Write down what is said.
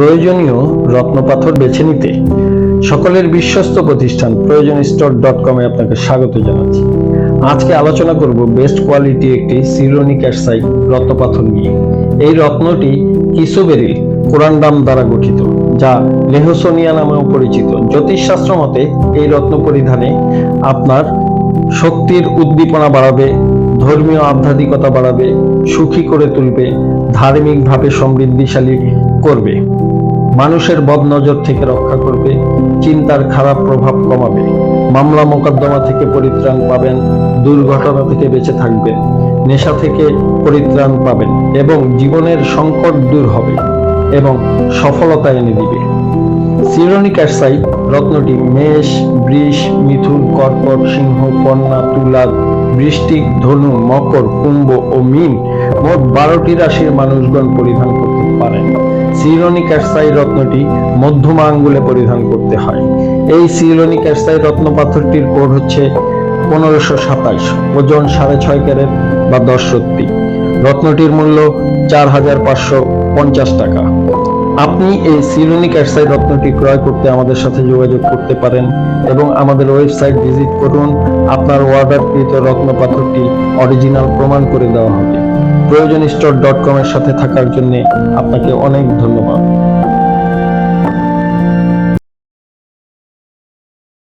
প্রয়োজনীয় রত্নপাথর বেছে নিতে সকলের বিশ্বস্ত প্রতিষ্ঠান proyojonstore.com এ আপনাকে স্বাগত জানাচ্ছি। আজকে আলোচনা করব বেস্ট কোয়ালিটি একটি সিরোনি ক্যাটসাইট রত্নপাথর নিয়ে। এই রত্নটি কিসোবেরিল কোরান্ডাম দ্বারা গঠিত, যা লেহসোনিয়া নামেও পরিচিত। জ্যোতিষশাস্ত্র মতে এই রত্ন পরিধানে আপনার শক্তির উদ্দীপনা বাড়াবে, ধর্মীয় আধ্যাত্মিকতা বাড়াবে, সুখী করে তুলবে, ধার্মিকভাবে সমৃদ্ধিশালী করবে, মানুষের বদনজর থেকে রক্ষা করবে, চিন্তার খারাপ প্রভাব কমাবে, মামলা মোকদ্দমা থেকে পরিত্রাণ পাবেন, দুর্ঘটনা থেকে বেঁচে থাকবেন, নেশা থেকে পরিত্রাণ পাবেন এবং জীবনের সংকট দূর হবে এবং সফলতা এনে দিবে। সিরোনি ক্যাটসাইট রত্নটি মেষ, বৃষ, মিথুন, কর্কট, সিংহ, কন্যা, তুলা, বৃশ্চিক, ধনু, মকর, কুম্ভ ও মীন মোট 12টি রাশির মানুষগণ পরিধান করতে পারেন। সিরোনি ক্যাটসাইট রত্নটি মধ্যমা আঙ্গুলে পরিধান করতে হয়। এই সিরোনি ক্যাটসাইট রত্ন পাথরটির কোড হচ্ছে 1527, ওজন 6.5 ক্যারেট বা 10 রত্তি। রত্নটির মূল্য 4550 টাকা। আপনি এই সিরোনি ক্যাটসাইট রত্নটি ক্রয় করতে আমাদের সাথে যোগাযোগ করতে পারেন এবং আমাদের ওয়েবসাইট ভিজিট করুন। আপনার অর্ডারকৃত রত্ন পাথরটি অরিজিনাল প্রমাণ করে দেওয়া হবে। proyojonstore.com এর সাথে থাকার জন্য আপনাকে অনেক ধন্যবাদ।